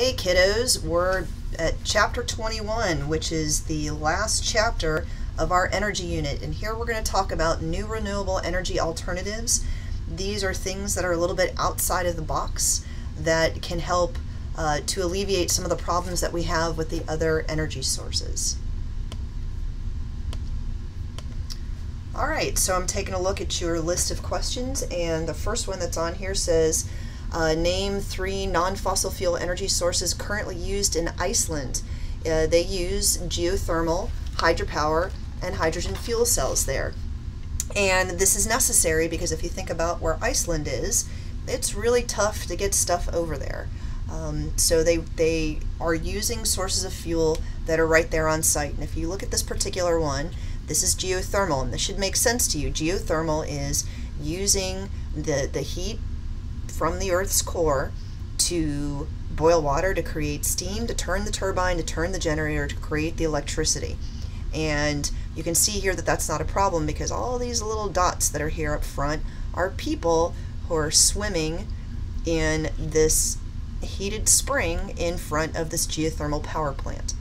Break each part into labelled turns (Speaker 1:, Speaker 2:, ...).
Speaker 1: Okay, kiddos, we're at chapter 21, which is the last chapter of our energy unit. And here we're going to talk about new renewable energy alternatives. These are things that are a little bit outside of the box that can help to alleviate some of the problems that we have with the other energy sources. All right, so I'm taking a look at your list of questions, and the first one that's on here says, name 3 non-fossil fuel energy sources currently used in Iceland. They use geothermal, hydropower, and hydrogen fuel cells there. And this is necessary because if you think about where Iceland is, it's really tough to get stuff over there. So they are using sources of fuel that are right there on site. And if you look at this particular one, this is geothermal, and this should make sense to you. Geothermal is using the heat from the Earth's core to boil water, to create steam, to turn the turbine, to turn the generator, to create the electricity. And you can see here that that's not a problem because all these little dots that are here up front are people who are swimming in this heated spring in front of this geothermal power plant.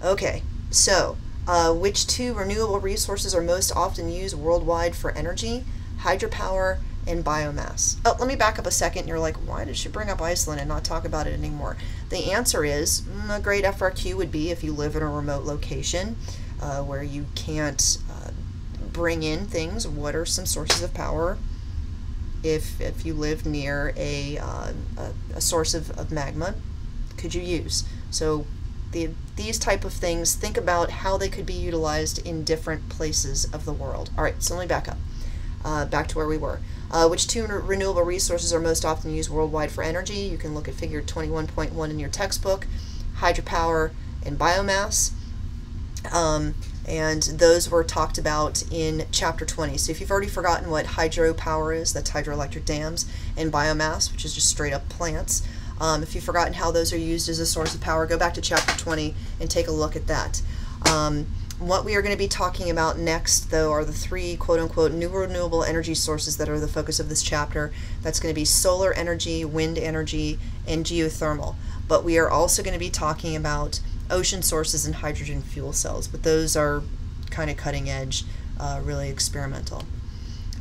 Speaker 1: Okay, so which 2 renewable resources are most often used worldwide for energy? Hydropower and biomass. Oh, let me back up a second. You're like, why did she bring up Iceland and not talk about it anymore? The answer is, a great FRQ would be if you live in a remote location where you can't bring in things. What are some sources of power if you live near a source of magma could you use? So these type of things, think about how they could be utilized in different places of the world. All right, so let me back up. Back to where we were. Which 2 renewable resources are most often used worldwide for energy? You can look at figure 21.1 in your textbook. Hydropower and biomass. And those were talked about in chapter 20. So if you've already forgotten what hydropower is, that's hydroelectric dams, and biomass, which is just straight up plants. If you've forgotten how those are used as a source of power, go back to chapter 20 and take a look at that. What we are going to be talking about next, though, are the 3 quote-unquote new renewable energy sources that are the focus of this chapter. That's going to be solar energy, wind energy, and geothermal. But we are also going to be talking about ocean sources and hydrogen fuel cells, but those are kind of cutting edge, really experimental.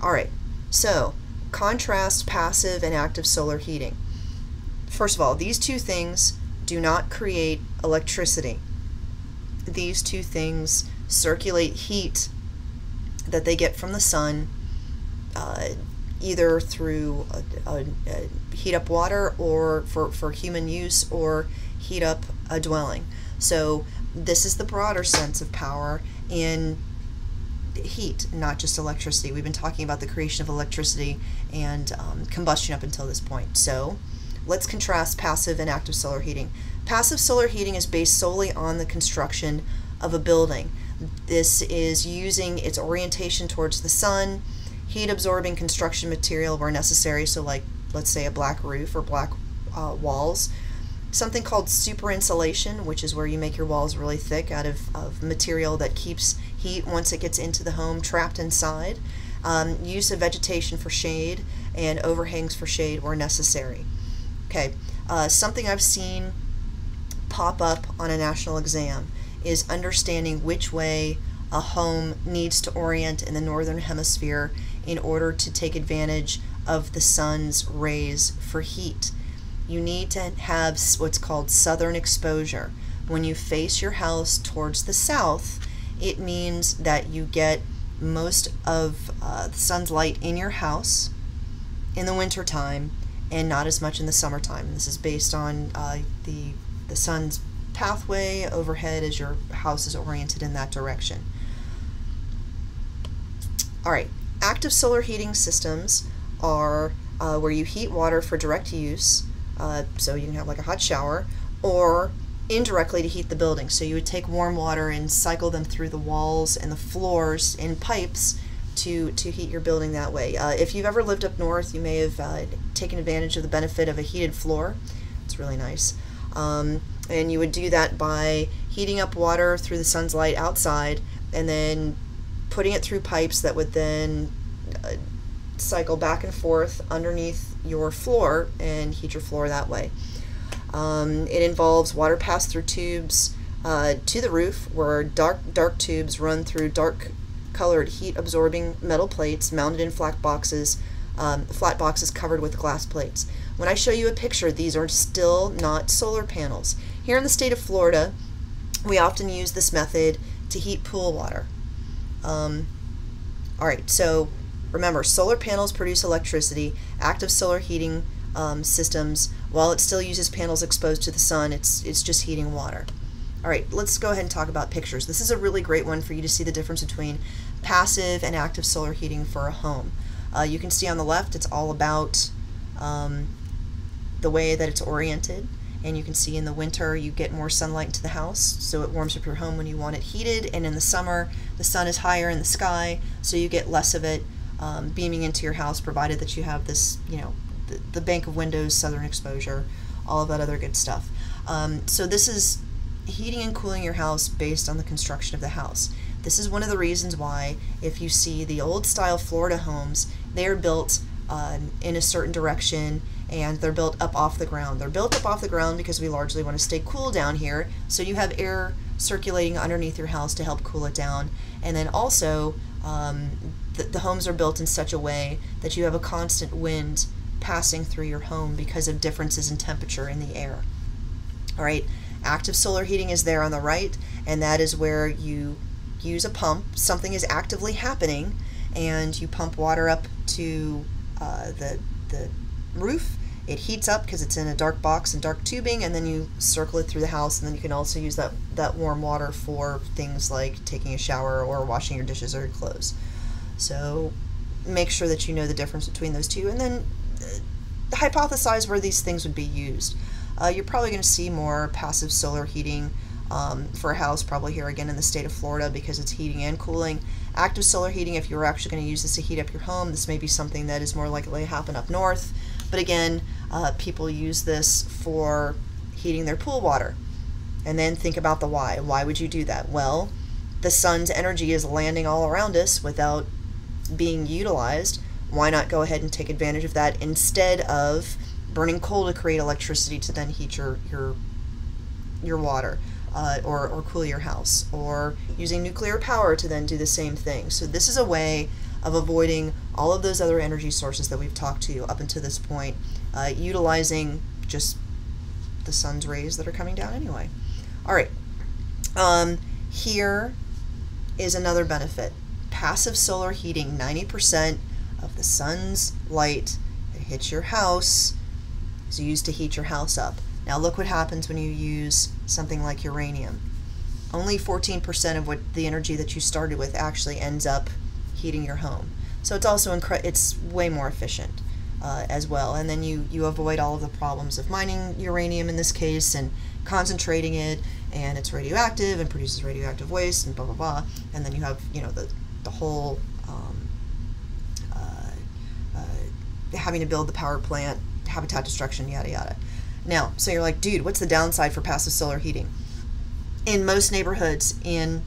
Speaker 1: All right, so contrast passive and active solar heating. First of all, these 2 things do not create electricity. These 2 things circulate heat that they get from the sun, either through heat up water or for human use, or heat up a dwelling. So this is the broader sense of power in heat, not just electricity. We've been talking about the creation of electricity and combustion up until this point. So let's contrast passive and active solar heating. Passive solar heating is based solely on the construction of a building. This is using its orientation towards the sun, heat absorbing construction material where necessary, so like let's say a black roof or black walls. Something called super insulation, which is where you make your walls really thick out of material that keeps heat once it gets into the home trapped inside. Use of vegetation for shade and overhangs for shade where necessary. Okay, something I've seen pop up on a national exam is understanding which way a home needs to orient in the northern hemisphere in order to take advantage of the sun's rays for heat. You need to have what's called southern exposure. When you face your house towards the south, it means that you get most of the sun's light in your house in the wintertime and not as much in the summertime. This is based on the sun's pathway overhead as your house is oriented in that direction. All right, active solar heating systems are where you heat water for direct use, so you can have like a hot shower, or indirectly to heat the building. So you would take warm water and cycle them through the walls and the floors in pipes to heat your building that way. If you've ever lived up north, you may have taken advantage of the benefit of a heated floor. It's really nice. And you would do that by heating up water through the sun's light outside and then putting it through pipes that would then cycle back and forth underneath your floor and heat your floor that way. It involves water passed through tubes to the roof, where dark tubes run through dark colored heat absorbing metal plates mounted in flat boxes covered with glass plates. When I show you a picture, these are still not solar panels. Here in the state of Florida, we often use this method to heat pool water. Alright, so remember, solar panels produce electricity. Active solar heating systems, while it still uses panels exposed to the sun, it's just heating water. Alright, let's go ahead and talk about pictures. This is a really great one for you to see the difference between passive and active solar heating for a home. You can see on the left, it's all about the way that it's oriented, and you can see in the winter you get more sunlight into the house, so it warms up your home when you want it heated, and in the summer the sun is higher in the sky, so you get less of it beaming into your house, provided that you have this, you know, the bank of windows, southern exposure, all of that other good stuff. So this is heating and cooling your house based on the construction of the house. This is one of the reasons why, if you see the old style Florida homes, they are built in a certain direction, and they're built up off the ground. They're built up off the ground because we largely want to stay cool down here, so you have air circulating underneath your house to help cool it down. And then also, the homes are built in such a way that you have a constant wind passing through your home because of differences in temperature in the air. Alright, active solar heating is there on the right, and that is where you use a pump. Something is actively happening, and you pump water up to the roof. It heats up because it's in a dark box and dark tubing, and then you circle it through the house, and then you can also use that warm water for things like taking a shower or washing your dishes or your clothes. So make sure that you know the difference between those two, and then hypothesize where these things would be used. You're probably going to see more passive solar heating for a house, probably here again in the state of Florida, because it's heating and cooling. Active solar heating, if you're actually going to use this to heat up your home, this may be something that is more likely to happen up north. But again, people use this for heating their pool water. And then think about the why. Why would you do that? Well, the sun's energy is landing all around us without being utilized. Why not go ahead and take advantage of that instead of burning coal to create electricity to then heat your water, or cool your house, or using nuclear power to then do the same thing. So this is a way of avoiding all of those other energy sources that we've talked to you up until this point, utilizing just the sun's rays that are coming down anyway. Alright, here is another benefit. Passive solar heating, 90% of the sun's light that hits your house is used to heat your house up. Now look what happens when you use something like uranium. Only 14% of what the energy that you started with actually ends up heating your home. So it's also it's way more efficient as well. And then you avoid all of the problems of mining uranium in this case and concentrating it, and it's radioactive and produces radioactive waste and blah blah blah. And then you have, you know, the whole having to build the power plant, habitat destruction, yada yada. Now, so you're like, dude, what's the downside for passive solar heating? In most neighborhoods, in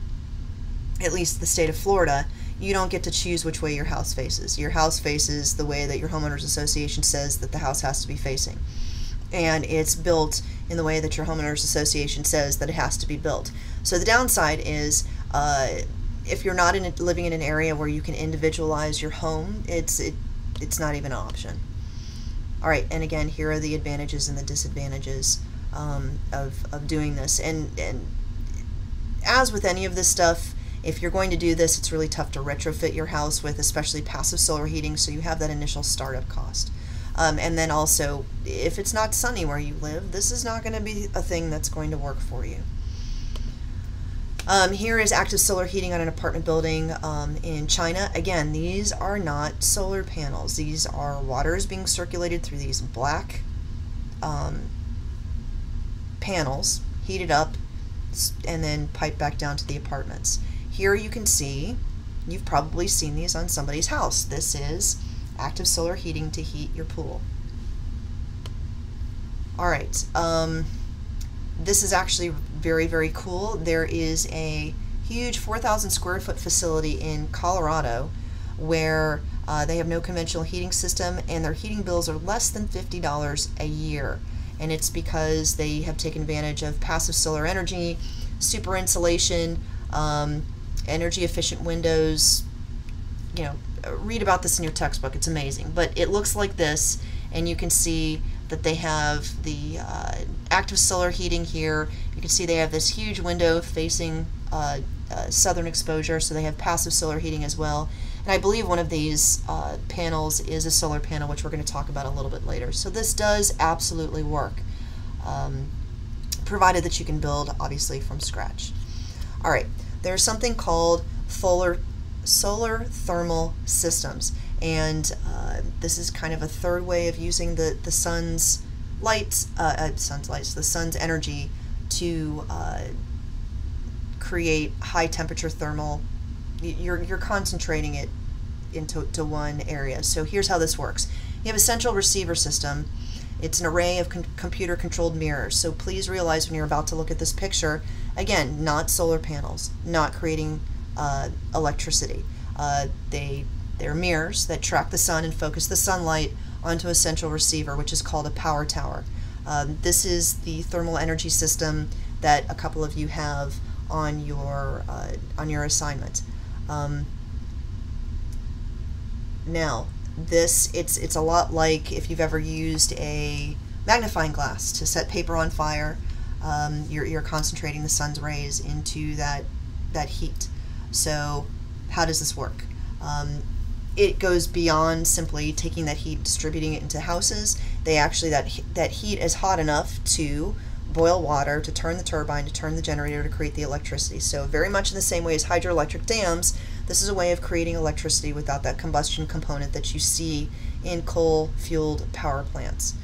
Speaker 1: at least the state of Florida, you don't get to choose which way your house faces. Your house faces the way that your homeowners association says that the house has to be facing. And it's built in the way that your homeowners association says that it has to be built. So the downside is, if you're not living in an area where you can individualize your home, it's not even an option. All right, and again, here are the advantages and the disadvantages of doing this. And as with any of this stuff, if you're going to do this, it's really tough to retrofit your house with, especially passive solar heating, so you have that initial startup cost. And then also, if it's not sunny where you live, this is not going to be a thing that's going to work for you. Here is active solar heating on an apartment building in China. Again, these are not solar panels. These are waters being circulated through these black panels, heated up, and then piped back down to the apartments. Here you can see, you've probably seen these on somebody's house. This is active solar heating to heat your pool. Alright, this is actually very, very cool. There is a huge 4,000 square foot facility in Colorado where They have no conventional heating system, and their heating bills are less than $50 a year. And it's because they have taken advantage of passive solar energy, super insulation, energy efficient windows. You know, read about this in your textbook. It's amazing. But it looks like this, and you can see that they have the active solar heating here. You can see they have this huge window facing southern exposure, so they have passive solar heating as well. And I believe one of these panels is a solar panel, which we're going to talk about a little bit later. So this does absolutely work, provided that you can build, obviously, from scratch. All right, there's something called solar thermal systems, and this is kind of a third way of using the sun's energy to create high temperature thermal. You're concentrating it into one area. So here's how this works. You have a central receiver system. It's an array of computer controlled mirrors. So please realize when you're about to look at this picture, again, not solar panels, not creating electricity. They're mirrors that track the sun and focus the sunlight onto a central receiver, which is called a power tower. This is the thermal energy system that a couple of you have on your assignment. Now, it's a lot like if you've ever used a magnifying glass to set paper on fire. You're concentrating the sun's rays into that heat. So how does this work? It goes beyond simply taking that heat, distributing it into houses. That heat is hot enough to boil water, to turn the turbine, to turn the generator, to create the electricity. So very much in the same way as hydroelectric dams, this is a way of creating electricity without that combustion component that you see in coal-fueled power plants.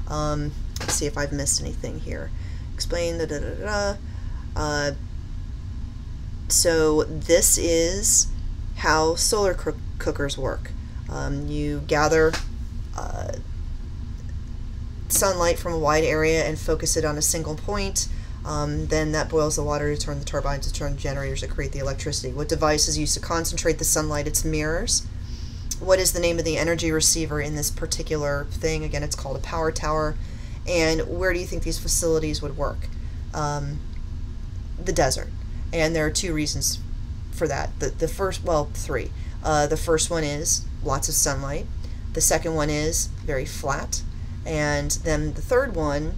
Speaker 1: Let's see if I've missed anything here. Explain so this is how solar cookers work. You gather sunlight from a wide area and focus it on a single point. Then that boils the water to turn the turbines, to turn the generators, to create the electricity. What device is used to concentrate the sunlight? It's mirrors. What is the name of the energy receiver in this particular thing? Again, it's called a power tower. And where do you think these facilities would work? The desert. And there are two reasons for that. Three. The first one is lots of sunlight. The second one is very flat. And then the third one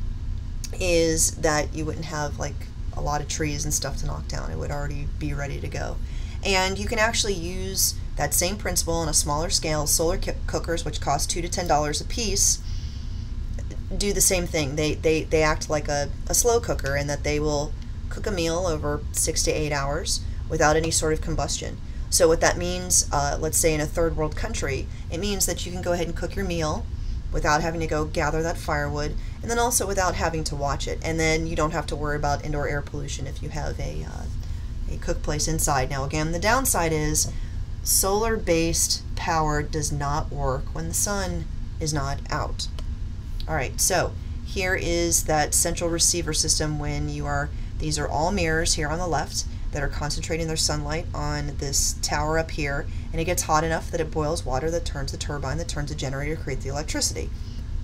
Speaker 1: is that you wouldn't have like a lot of trees and stuff to knock down. It would already be ready to go. And you can actually use that same principle on a smaller scale. Solar cookers, which cost $2 to $10 a piece, do the same thing. They act like a slow cooker in that they will cook a meal over 6 to 8 hours without any sort of combustion. So what that means, let's say in a third world country, it means that you can go ahead and cook your meal without having to go gather that firewood, and then also without having to watch it. And then you don't have to worry about indoor air pollution if you have a cook place inside. Now again, the downside is solar-based power does not work when the sun is not out. Alright, so here is that central receiver system when these are all mirrors here on the left that are concentrating their sunlight on this tower up here, and it gets hot enough that it boils water that turns the turbine, that turns the generator to create the electricity.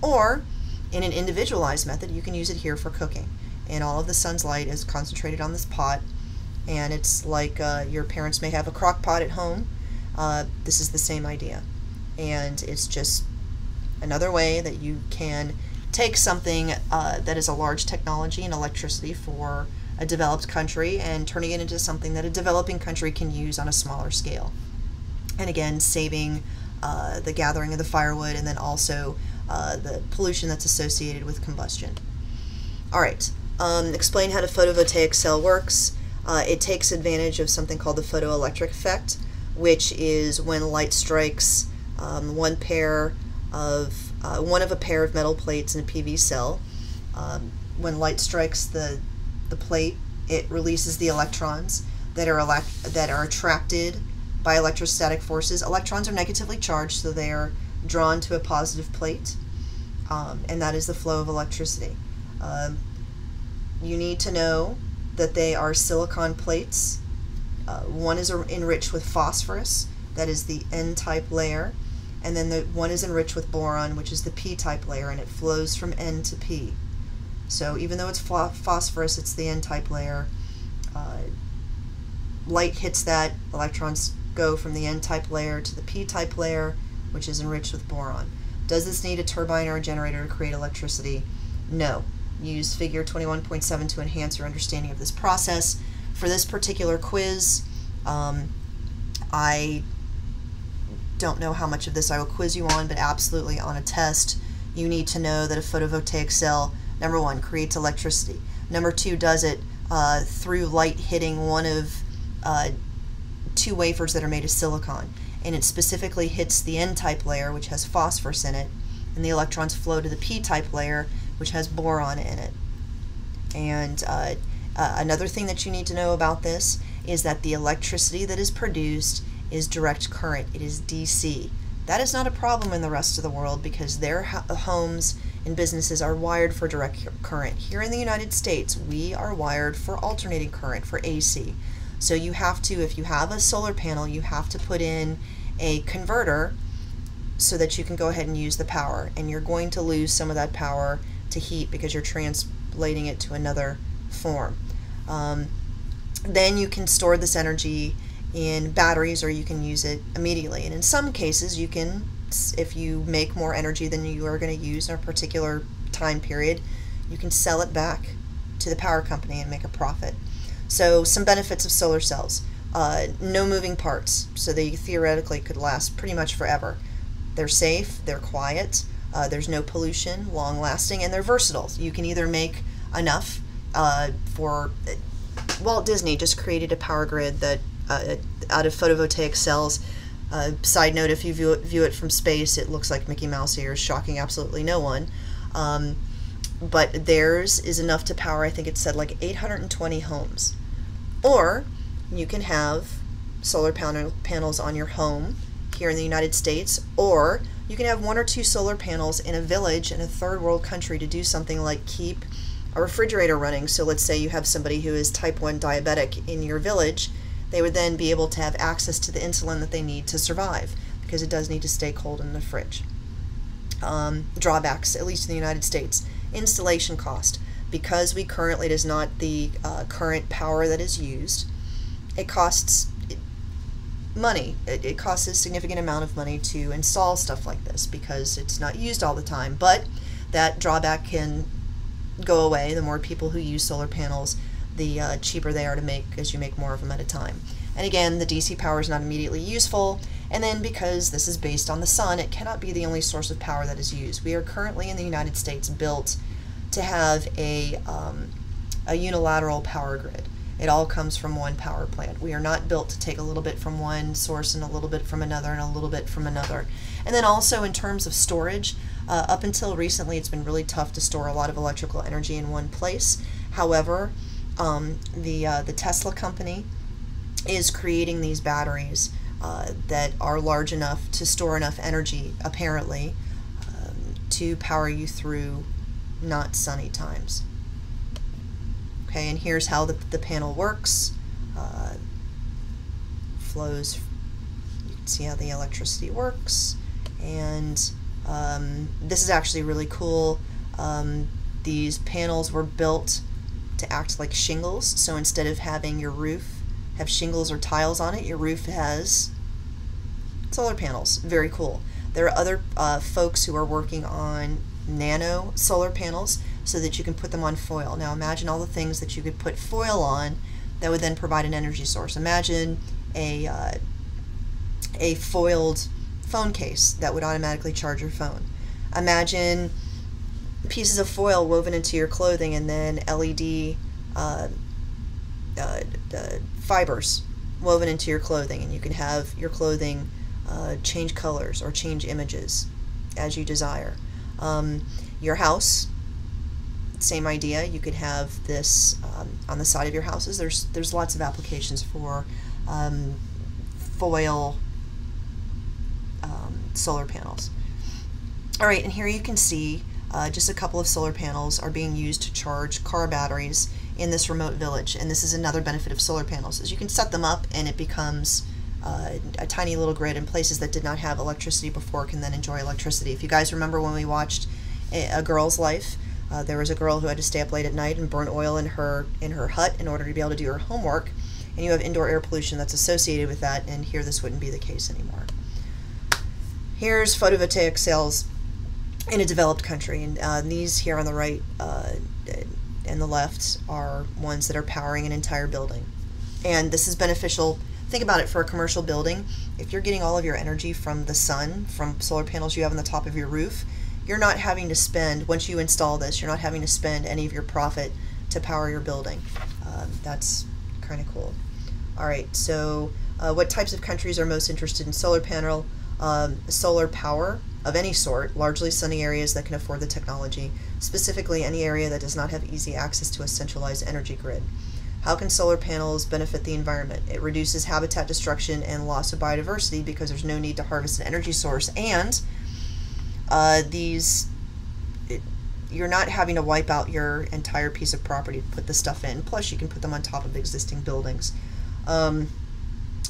Speaker 1: Or, in an individualized method, you can use it here for cooking. And all of the sun's light is concentrated on this pot, and it's like your parents may have a crock pot at home. This is the same idea. And it's just another way that you can take something that is a large technology and electricity for a developed country and turning it into something that a developing country can use on a smaller scale. And again, saving the gathering of the firewood and then also the pollution that's associated with combustion. Alright, explain how the photovoltaic cell works. It takes advantage of something called the photoelectric effect, which is when light strikes one of a pair of metal plates in a PV cell. When light strikes the plate, it releases the electrons that are attracted by electrostatic forces. Electrons are negatively charged, so they are drawn to a positive plate, and that is the flow of electricity. You need to know that they are silicon plates. One is enriched with phosphorus, that is the N-type layer, and then the one is enriched with boron, which is the p-type layer, and it flows from N to P. So even though it's phosphorus, it's the N-type layer. Light hits that, electrons go from the N-type layer to the p-type layer, which is enriched with boron. Does this need a turbine or a generator to create electricity? No. Use figure 21.7 to enhance your understanding of this process. For this particular quiz, I don't know how much of this I will quiz you on, but absolutely on a test, you need to know that a photovoltaic cell, number one, creates electricity. Number two, does it through light hitting one of two wafers that are made of silicon. And it specifically hits the N-type layer, which has phosphorus in it, and the electrons flow to the p-type layer, which has boron in it. And another thing that you need to know about this is that the electricity that is produced is direct current. It is DC. That is not a problem in the rest of the world because their homes and businesses are wired for direct current. Here in the United States, we are wired for alternating current, for AC. So you have to, if you have a solar panel, you have to put in a converter so that you can go ahead and use the power. And you're going to lose some of that power to heat because you're translating it to another form. Then you can store this energy in batteries, or you can use it immediately. And in some cases, you can, if you make more energy than you are going to use in a particular time period, you can sell it back to the power company and make a profit. So some benefits of solar cells. No moving parts, so they theoretically could last pretty much forever. They're safe, they're quiet, there's no pollution, long lasting, and they're versatile. You can either make enough for Walt Disney just created a power grid that out of photovoltaic cells. Side note, if you view it from space, it looks like Mickey Mouse ears, shocking absolutely no one. But theirs is enough to power, I think it said, like 820 homes. Or you can have solar panels on your home here in the United States, or you can have one or two solar panels in a village in a third world country to do something like keep a refrigerator running. So let's say you have somebody who is type 1 diabetic in your village. They would then be able to have access to the insulin that they need to survive, because it does need to stay cold in the fridge. Drawbacks, at least in the United States. Installation cost. Because we currently, it is not the current power that is used, it costs money. It costs a significant amount of money to install stuff like this because it's not used all the time. But that drawback can go away. The more people who use solar panels, the cheaper they are to make as you make more of them at a time. And again, the DC power is not immediately useful. And then because this is based on the sun, it cannot be the only source of power that is used. We are currently in the United States built to have a unilateral power grid. It all comes from one power plant. We are not built to take a little bit from one source and a little bit from another and a little bit from another. And then also in terms of storage, up until recently it's been really tough to store a lot of electrical energy in one place. However, the Tesla company is creating these batteries that are large enough to store enough energy, apparently, to power you through not sunny times. Okay, and here's how the panel works. Flows, you can see how the electricity works, and this is actually really cool. These panels were built to act like shingles, so instead of having your roof have shingles or tiles on it, your roof has solar panels. Very cool. There are other folks who are working on nano solar panels so that you can put them on foil. Now imagine all the things that you could put foil on that would then provide an energy source. Imagine a foiled phone case that would automatically charge your phone. Imagine pieces of foil woven into your clothing and then LED fibers woven into your clothing, and you can have your clothing change colors or change images as you desire. Your house, same idea. You could have this on the side of your houses. There's lots of applications for foil solar panels. All right, and here you can see just a couple of solar panels are being used to charge car batteries in this remote village. And this is another benefit of solar panels, is you can set them up and it becomes a tiny little grid, and places that did not have electricity before can then enjoy electricity. If you guys remember when we watched A Girl's Life, there was a girl who had to stay up late at night and burn oil in her hut in order to be able to do her homework, and you have indoor air pollution that's associated with that, and here this wouldn't be the case anymore. Here's photovoltaic cells in a developed country, and these here on the right and the left are ones that are powering an entire building. And this is beneficial. Think about it for a commercial building. If you're getting all of your energy from the sun, from solar panels you have on the top of your roof, you're not having to spend, once you install this, you're not having to spend any of your profit to power your building. That's kind of cool. All right, so what types of countries are most interested in solar power of any sort? Largely sunny areas that can afford the technology, specifically any area that does not have easy access to a centralized energy grid. How can solar panels benefit the environment? It reduces habitat destruction and loss of biodiversity because there's no need to harvest an energy source, and you're not having to wipe out your entire piece of property to put this stuff in. Plus, you can put them on top of existing buildings.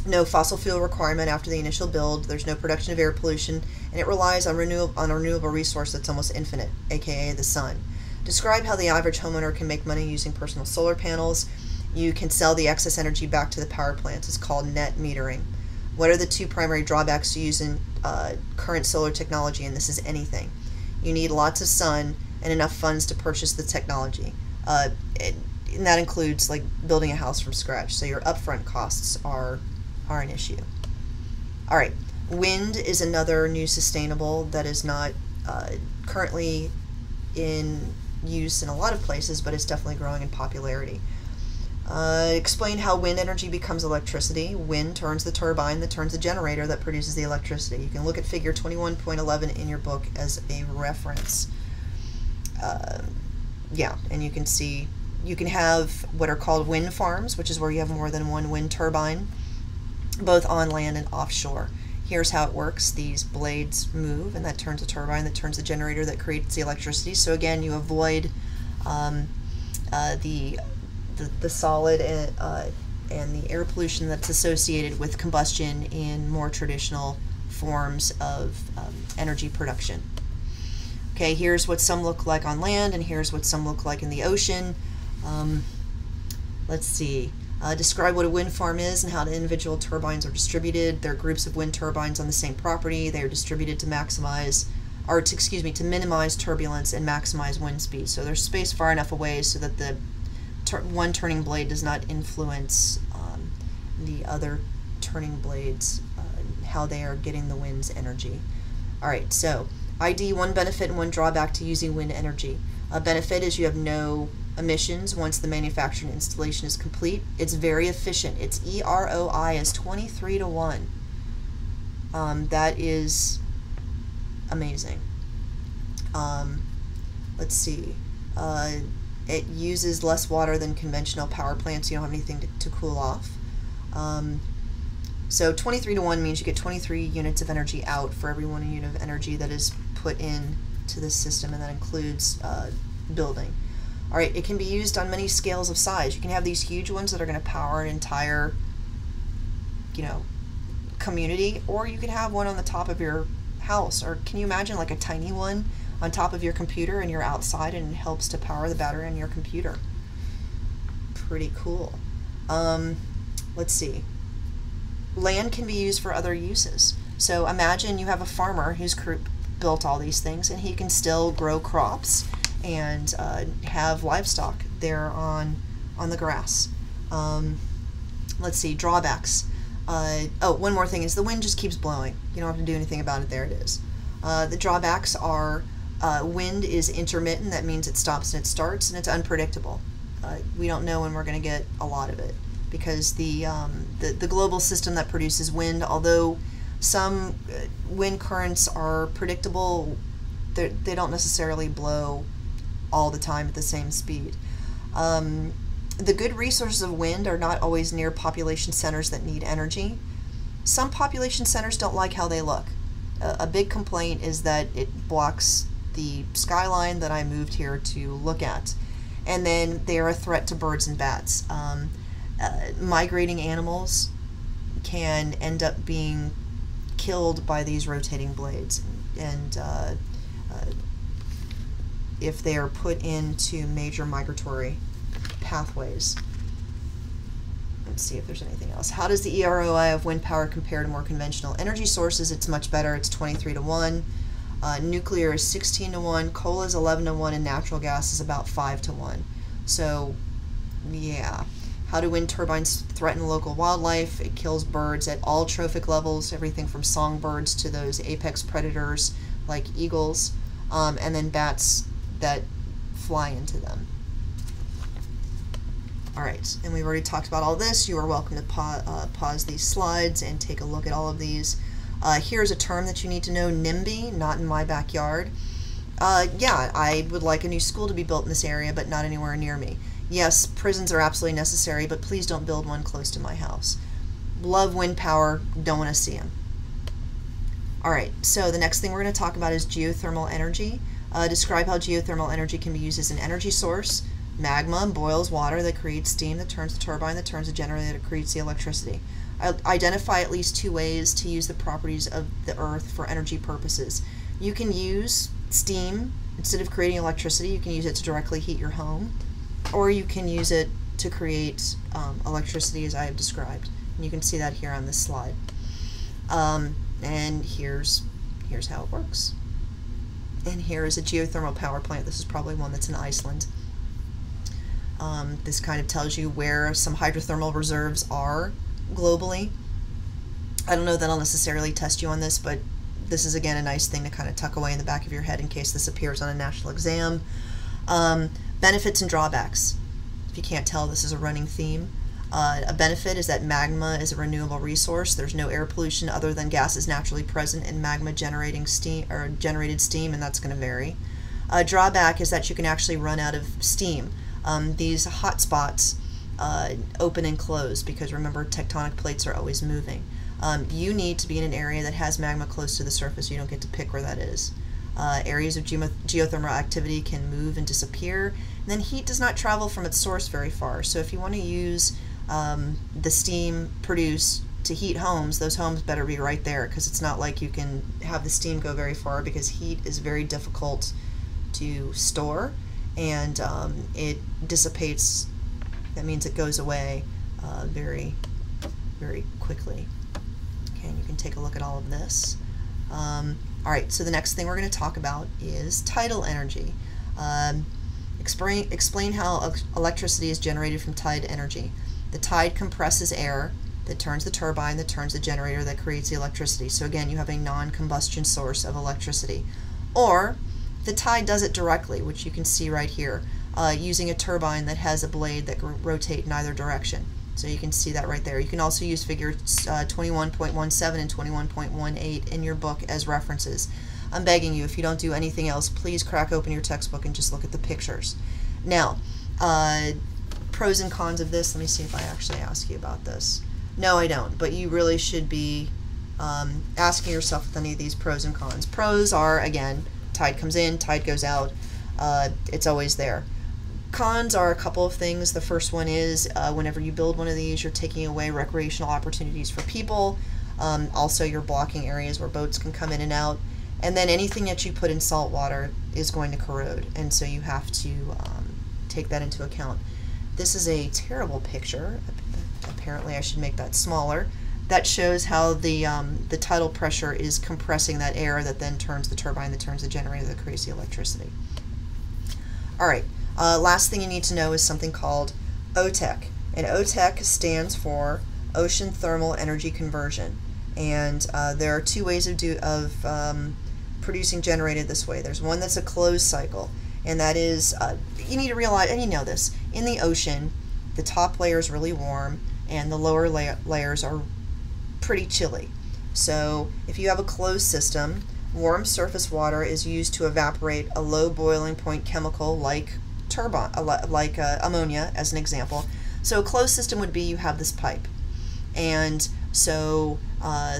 Speaker 1: No fossil fuel requirement after the initial build. There's no production of air pollution, and it relies on a renewable resource that's almost infinite, aka the sun. Describe how the average homeowner can make money using personal solar panels. You can sell the excess energy back to the power plants. It's called net metering. What are the two primary drawbacks to using current solar technology? And this is anything. You need lots of sun and enough funds to purchase the technology. And that includes like building a house from scratch. So your upfront costs are an issue. All right, wind is another new sustainable that is not currently in use in a lot of places, but it's definitely growing in popularity. Explain how wind energy becomes electricity. Wind turns the turbine that turns the generator that produces the electricity. You can look at figure 21.11 in your book as a reference. Yeah, and you can see, you can have what are called wind farms, which is where you have more than one wind turbine, both on land and offshore. Here's how it works. These blades move, and that turns a turbine that turns the generator that creates the electricity. So again, you avoid the solid and the air pollution that's associated with combustion in more traditional forms of energy production. Okay, here's what some look like on land, and here's what some look like in the ocean. Let's see. Describe what a wind farm is and how the individual turbines are distributed. They're groups of wind turbines on the same property. They are distributed to maximize, or to minimize turbulence and maximize wind speed. So they're spaced far enough away so that the one turning blade does not influence the other turning blades, how they are getting the wind's energy. All right, so ID, one benefit and one drawback to using wind energy. A benefit is you have no emissions once the manufacturing installation is complete. It's very efficient. Its EROI is 23 to 1. That is amazing. Let's see. It uses less water than conventional power plants. You don't have anything to cool off. So 23 to 1 means you get 23 units of energy out for every 1 unit of energy that is put in to this system, and that includes building. All right, it can be used on many scales of size. You can have these huge ones that are going to power an entire, community, or you can have one on the top of your house. Or can you imagine like a tiny one on top of your computer and you're outside and it helps to power the battery on your computer? Pretty cool. Let's see. Land can be used for other uses. So imagine you have a farmer who's built all these things, and he can still grow crops and have livestock there on the grass. Let's see, drawbacks. Oh, one more thing is the wind just keeps blowing. You don't have to do anything about it. There it is. The drawbacks are wind is intermittent. That means it stops and it starts, and it's unpredictable. We don't know when we're going to get a lot of it, because the global system that produces wind, although some wind currents are predictable, they don't necessarily blow all the time at the same speed. The good resources of wind are not always near population centers that need energy. Some population centers don't like how they look. A big complaint is that it blocks the skyline that I moved here to look at. And then they are a threat to birds and bats. Migrating animals can end up being killed by these rotating blades, and if they are put into major migratory pathways. Let's see if there's anything else. How does the EROI of wind power compare to more conventional energy sources? It's much better. It's 23 to 1. Nuclear is 16 to 1. Coal is 11 to 1. And natural gas is about 5 to 1. So, yeah. How do wind turbines threaten local wildlife? It kills birds at all trophic levels, everything from songbirds to those apex predators like eagles, and then bats that fly into them. Alright, and we've already talked about all this. You are welcome to pause these slides and take a look at all of these. Here's a term that you need to know, NIMBY, not in my backyard. Yeah, I would like a new school to be built in this area, but not anywhere near me. Yes, prisons are absolutely necessary, but please don't build one close to my house. Love wind power, don't want to see them. Alright, so the next thing we're going to talk about is geothermal energy. Describe how geothermal energy can be used as an energy source. Magma boils water that creates steam that turns the turbine that turns the generator that creates the electricity. Identify at least 2 ways to use the properties of the earth for energy purposes. You can use steam. Instead of creating electricity, you can use it to directly heat your home, or you can use it to create electricity as I have described. And you can see that here on this slide. And here's how it works. And here is a geothermal power plant. This is probably one that's in Iceland. This kind of tells you where some hydrothermal reserves are globally. I don't know that I'll necessarily test you on this, but this is again a nice thing to kind of tuck away in the back of your head in case this appears on a national exam. Benefits and drawbacks. If you can't tell, this is a running theme. A benefit is that magma is a renewable resource. There's no air pollution other than gases naturally present in magma generating steam or generated steam, and that's going to vary. A drawback is that you can actually run out of steam. These hot spots open and close because remember, tectonic plates are always moving. You need to be in an area that has magma close to the surface. You don't get to pick where that is. Areas of geothermal activity can move and disappear. And then heat does not travel from its source very far. So if you want to use the steam produced to heat homes, those homes better be right there, because it's not like you can have the steam go very far, because heat is very difficult to store, and it dissipates. That means it goes away very, very quickly. Okay, and you can take a look at all of this. Alright, so the next thing we're going to talk about is tidal energy. Explain how electricity is generated from tide energy. The tide compresses air that turns the turbine, that turns the generator, that creates the electricity. So again, you have a non-combustion source of electricity. Or the tide does it directly, which you can see right here, using a turbine that has a blade that can rotate in either direction. So you can see that right there. You can also use figures 21.17 and 21.18 in your book as references. I'm begging you, if you don't do anything else, please crack open your textbook and just look at the pictures. Now, pros and cons of this. Let me see if I actually ask you about this. No, I don't, but you really should be asking yourself with any of these pros and cons. Pros are, again, tide comes in, tide goes out. It's always there. Cons are a couple of things. The first one is whenever you build one of these, you're taking away recreational opportunities for people. Also, you're blocking areas where boats can come in and out. And then anything that you put in salt water is going to corrode, and so you have to take that into account. This is a terrible picture. Apparently I should make that smaller. That shows how the tidal pressure is compressing that air that then turns the turbine, that turns the generator, that creates the electricity. Alright, last thing you need to know is something called OTEC. And OTEC stands for Ocean Thermal Energy Conversion. And there are 2 ways of producing generated this way. There's one that's a closed cycle, and that is, you need to realize, and you know this, in the ocean, the top layer is really warm, and the lower layers are pretty chilly. So if you have a closed system, warm surface water is used to evaporate a low boiling point chemical like ammonia, as an example. So a closed system would be you have this pipe, and so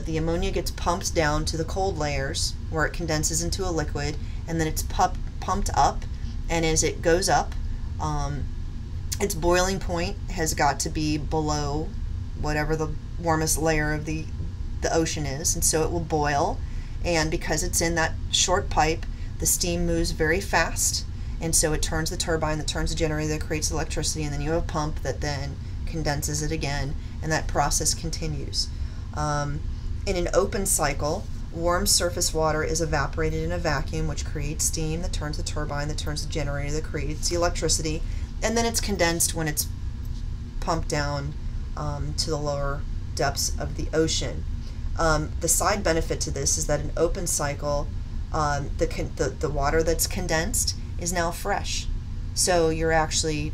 Speaker 1: the ammonia gets pumped down to the cold layers where it condenses into a liquid, and then it's pumped up, and as it goes up, its boiling point has got to be below whatever the warmest layer of the ocean is, and so it will boil, and because it's in that short pipe, the steam moves very fast, and so it turns the turbine, that turns the generator, that creates electricity, and then you have a pump that then condenses it again, and that process continues. In an open cycle, warm surface water is evaporated in a vacuum, which creates steam that turns the turbine, that turns the generator, that creates the electricity, and then it's condensed when it's pumped down to the lower depths of the ocean. The side benefit to this is that in open cycle, the water that's condensed is now fresh. So you're actually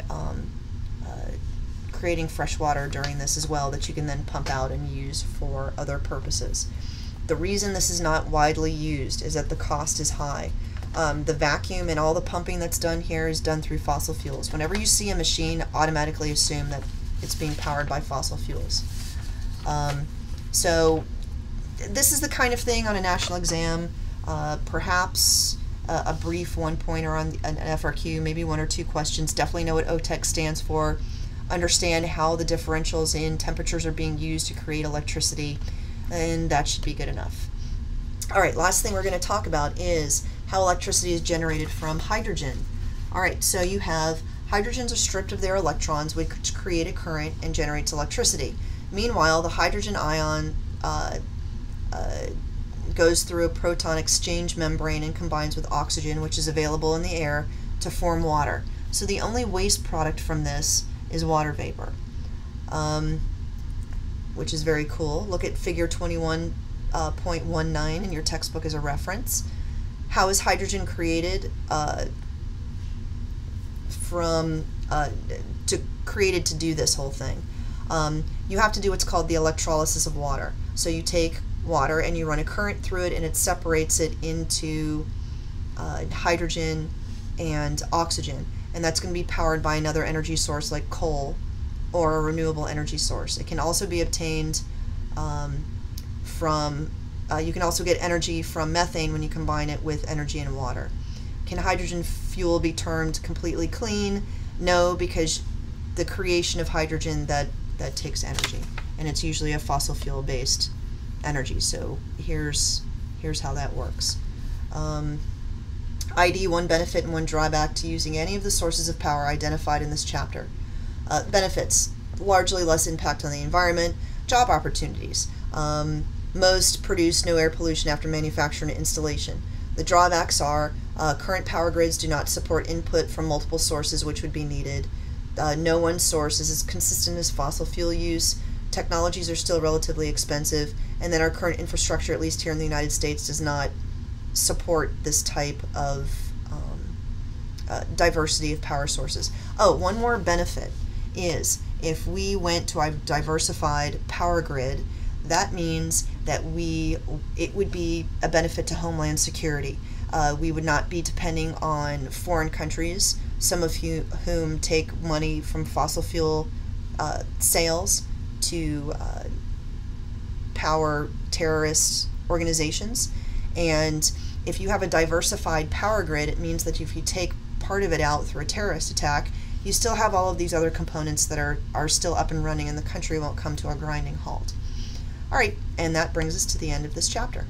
Speaker 1: creating fresh water during this as well that you can then pump out and use for other purposes. The reason this is not widely used is that the cost is high. The vacuum and all the pumping that's done here is done through fossil fuels. Whenever you see a machine, automatically assume that it's being powered by fossil fuels. So this is the kind of thing on a national exam, perhaps a brief one-pointer on an FRQ, maybe 1 or 2 questions. Definitely know what OTEC stands for. Understand how the differentials in temperatures are being used to create electricity, and that should be good enough. All right, last thing we're going to talk about is how electricity is generated from hydrogen. All right, so you have hydrogens are stripped of their electrons, which create a current and generates electricity. Meanwhile, the hydrogen ion goes through a proton exchange membrane and combines with oxygen, which is available in the air, to form water. So the only waste product from this is water vapor, which is very cool. Look at figure 21.19 in your textbook as a reference. How is hydrogen created? Created to do this whole thing. You have to do what's called the electrolysis of water. So you take water and you run a current through it, and it separates it into hydrogen and oxygen, and that's going to be powered by another energy source like coal or a renewable energy source. It can also be obtained you can also get energy from methane when you combine it with energy in water. Can hydrogen fuel be termed completely clean? No, because the creation of hydrogen that takes energy, and it's usually a fossil fuel based energy. So here's how that works. ID, one benefit and one drawback to using any of the sources of power identified in this chapter. Benefits: largely less impact on the environment. Job opportunities: most produce no air pollution after manufacture and installation. The drawbacks are current power grids do not support input from multiple sources, which would be needed. No one source is as consistent as fossil fuel use. Technologies are still relatively expensive, and then our current infrastructure, at least here in the United States, does not support this type of diversity of power sources. Oh, one more benefit is if we went to a diversified power grid, that means that it would be a benefit to homeland security. We would not be depending on foreign countries, some of whom take money from fossil fuel sales to power terrorist organizations. And if you have a diversified power grid, it means that if you take part of it out through a terrorist attack, you still have all of these other components that are still up and running, and the country won't come to a grinding halt. All right, and that brings us to the end of this chapter.